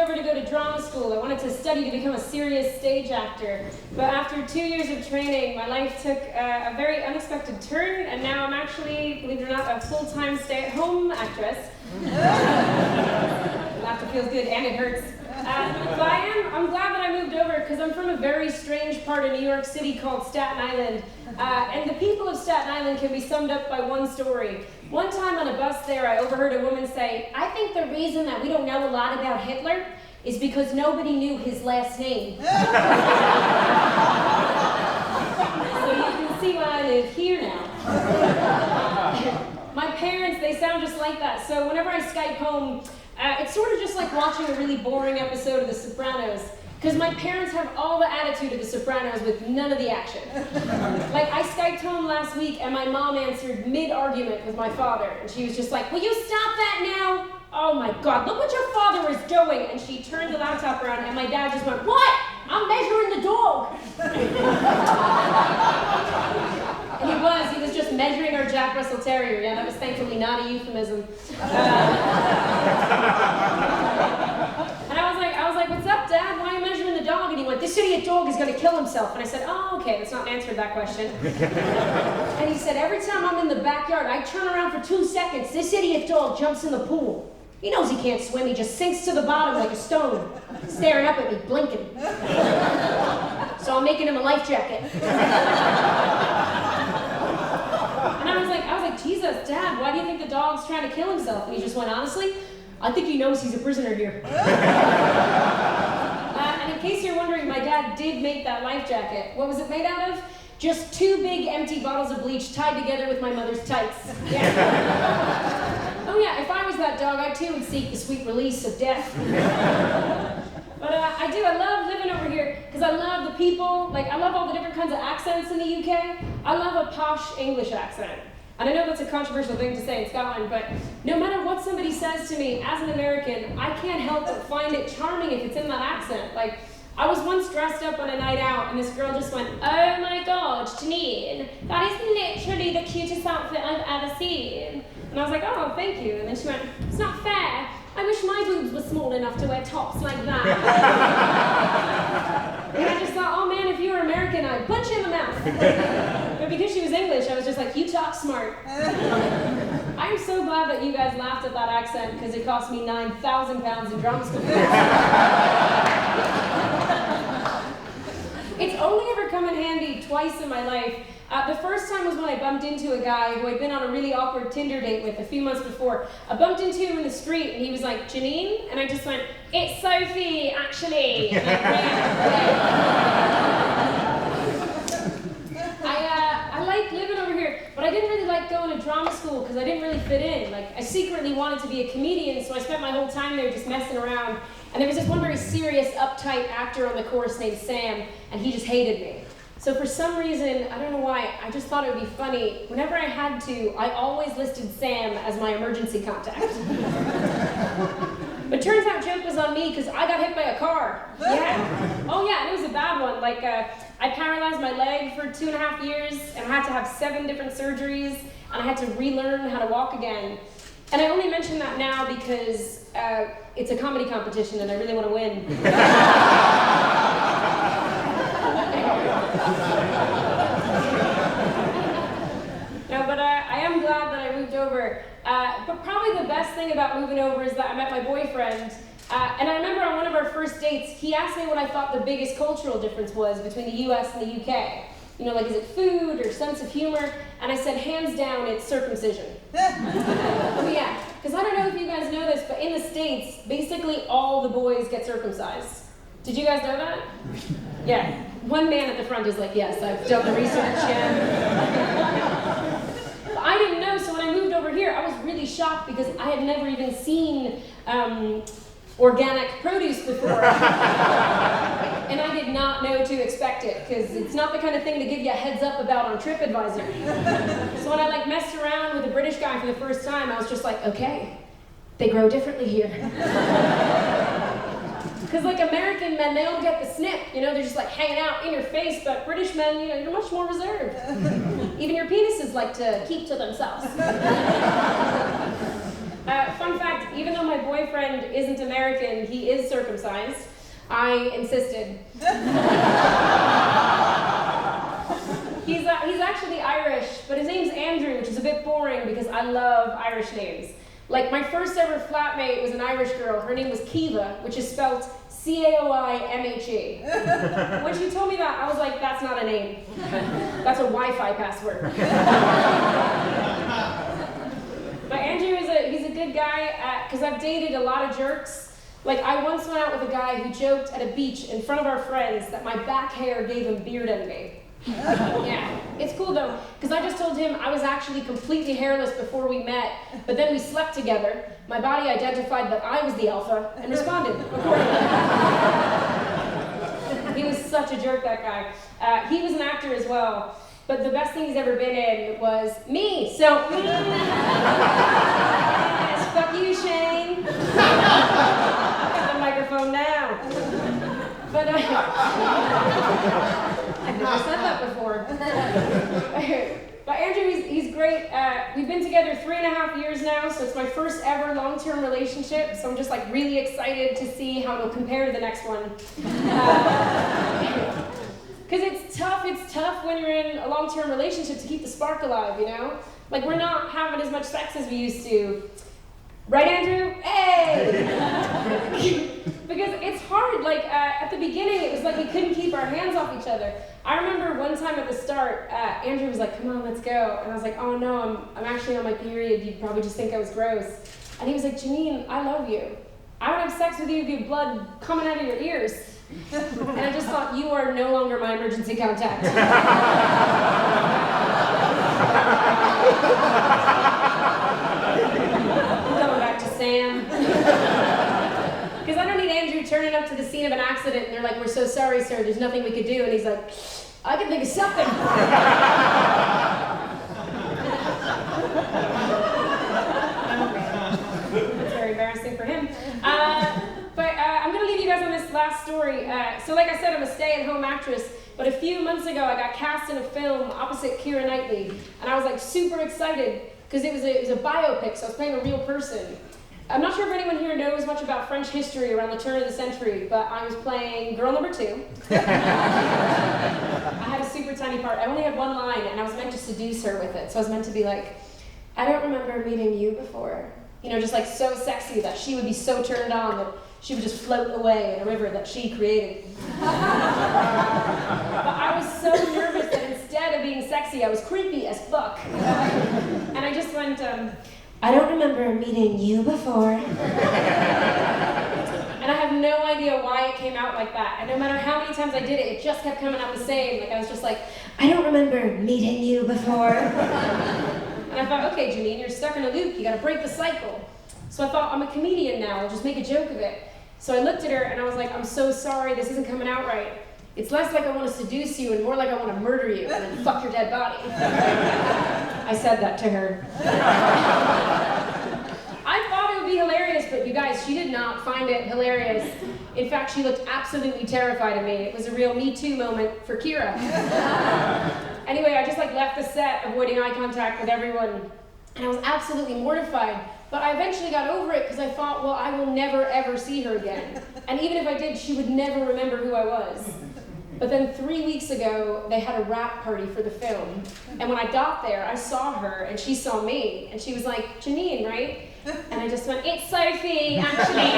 over to go to drama school. I wanted to study to become a serious stage actor. But after 2 years of training, my life took a very unexpected turn, and now I'm actually, believe it or not, a full-time stay-at-home actress. Laughter feels good, and it hurts. But I'm glad that I moved over because I'm from a very strange part of New York City called Staten Island. And the people of Staten Island can be summed up by one story. One time on a bus there, I overheard a woman say, "I think the reason that we don't know a lot about Hitler is because nobody knew his last name." So you can see why I live here now. My parents, they sound just like that. So whenever I Skype home, it's sort of just like watching a really boring episode of The Sopranos. Because my parents have all the attitude of The Sopranos with none of the action. Like, I Skyped home last week and my mom answered mid-argument with my father. And she was just like, "Will you stop that now? Oh my God, look what your father is doing." And she turned the laptop around and my dad just went, "What? I'm measuring the dog." And he was just measuring our Jack Russell Terrier. Yeah, that was thankfully not a euphemism. And I was like, "What's up, Dad? Why are you measuring the dog?" And he went, "This idiot dog is going to kill himself." And I said, "Oh, okay, that's not an answer to that question." And he said, "Every time I'm in the backyard, I turn around for 2 seconds, this idiot dog jumps in the pool. He knows he can't swim, he just sinks to the bottom like a stone, staring up at me, blinking. So I'm making him a life jacket." And I was like, "Jesus, Dad, why do you think the dog's trying to kill himself?" And he just went, "Honestly, I think he knows he's a prisoner here." And in case you're wondering, my dad did make that life jacket. What was it made out of? Just 2 big empty bottles of bleach tied together with my mother's tights. Yeah. Oh yeah, if I was that dog, I too would seek the sweet release of death. But I love living over here because I love the people. Like, I love all the different kinds of accents in the UK. I love a posh English accent. And I know that's a controversial thing to say in Scotland, but no matter what somebody says to me, as an American, I can't help but find it charming if it's in that accent. Like, I was once dressed up on a night out, and this girl just went, "Oh my God, Janine, that is literally the cutest outfit I've ever seen." And I was like, "Oh, thank you." And then she went, "It's not fair. I wish my boobs were small enough to wear tops like that." And I just thought, oh man, if you were American, I'd punch you in the mouth. But because she was English, I was just like, "You talk smart." I'm so glad that you guys laughed at that accent because it cost me £9,000 in drama school. It's only ever come in handy twice in my life. The first time was when I bumped into a guy who I'd been on a really awkward Tinder date with a few months before. I bumped into him in the street and he was like, "Janine?" And I just went, "It's Sophie, actually." And I ran away. I like living over here, but I didn't really like going to drama school because I didn't really fit in. Like, I secretly wanted to be a comedian, so I spent my whole time there just messing around. And there was this one very serious, uptight actor on the course named Sam, and he just hated me. So for some reason, I don't know why, I just thought it would be funny. Whenever I had to, I always listed Sam as my emergency contact. But turns out joke was on me because I got hit by a car. Yeah. Oh yeah, and it was a bad one. Like, I paralyzed my leg for 2.5 years, and I had to have 7 different surgeries, and I had to relearn how to walk again. And I only mention that now because it's a comedy competition and I really want to win. No, but I am glad that I moved over. But probably the best thing about moving over is that I met my boyfriend. And I remember on one of our first dates, he asked me what I thought the biggest cultural difference was between the US and the UK. You know, like, is it food or sense of humor? And I said, hands down, it's circumcision. Oh yeah, because I don't know if you guys know this, but in the States, basically all the boys get circumcised. Did you guys know that? Yeah. One man at the front is like, "Yes, I've done the research, yeah." But I didn't know, so when I moved over here, I was really shocked because I had never even seen organic produce before. And I did not know to expect it, because it's not the kind of thing to give you a heads up about on TripAdvisor. So when I messed around with a British guy for the first time, I was just like, okay, they grow differently here. Because American men, they don't get the snip, they're just hanging out in your face, but British men, you're much more reserved. Even your penises like to keep to themselves. Fun fact, even though my boyfriend isn't American, he is circumcised. I insisted. He's actually Irish, but his name's Andrew, which is a bit boring because I love Irish names. Like, my first ever flatmate was an Irish girl. Her name was Kiva, which is spelled C-A-O-I-M-H-E. When she told me that, I was like, that's not a name. That's a Wi-Fi password. But Andrew he's a good guy, because I've dated a lot of jerks. Like, I once went out with a guy who joked at a beach in front of our friends that my back hair gave him beard envy. Yeah, it's cool though, because I just told him I was actually completely hairless before we met, but then we slept together. My body identified that I was the alpha and responded accordingly. He was such a jerk, that guy. He was an actor as well, but the best thing he's ever been in was me, so yes, fuck you, Shane. Got the microphone now. But I've never said that before. But Andrew, he's great. We've been together 3.5 years now, so it's my first ever long-term relationship, so I'm just like really excited to see how it'll compare to the next one. Because it's tough when you're in a long-term relationship to keep the spark alive, you know? Like, we're not having as much sex as we used to. Right, Andrew? Hey! Because it's hard, like, at the beginning, it was like we couldn't keep our hands off each other. I remember one time at the start, Andrew was like, come on, let's go. And I was like, oh no, I'm actually on my period. You'd probably just think I was gross. And he was like, Janine, I love you. I would have sex with you if you had blood coming out of your ears. And I just thought, you are no longer my emergency contact. Sam. Because I don't need Andrew turning up to the scene of an accident and they're like, we're so sorry, sir, there's nothing we could do. And he's like, I can think of something. That's very embarrassing for him. But I'm going to leave you guys on this last story. So like I said, I'm a stay-at-home actress, but a few months ago I got cast in a film opposite Keira Knightley, and I was like super excited because it was a biopic, so I was playing a real person. I'm not sure if anyone here knows much about French history around the turn of the century, but I was playing girl number 2. I had a super tiny part. I only had one line, and I was meant to seduce her with it. So I was meant to be like, I don't remember meeting you before. You know, just like so sexy that she would be so turned on that she would just float away in a river that she created. But I was so nervous that instead of being sexy, I was creepy as fuck. And I just went, I don't remember meeting you before. And I have no idea why it came out like that. And no matter how many times I did it, it just kept coming out the same. Like I was just like, I don't remember meeting you before. And I thought, okay, Janine, you're stuck in a loop. You gotta break the cycle. So I thought, I'm a comedian now. I'll just make a joke of it. So I looked at her and I was like, I'm so sorry, this isn't coming out right. It's less like I want to seduce you and more like I want to murder you and then fuck your dead body. I said that to her. I thought it would be hilarious, but you guys, she did not find it hilarious. In fact, she looked absolutely terrified of me. It was a real Me Too moment for Keira. Anyway, I just like left the set, avoiding eye contact with everyone, and I was absolutely mortified. But I eventually got over it because I thought, well, I will never ever see her again. And even if I did, she would never remember who I was. But then 3 weeks ago, they had a wrap party for the film. And when I got there, I saw her and she saw me. And she was like, Janine, right? And I just went, it's Sophie, actually.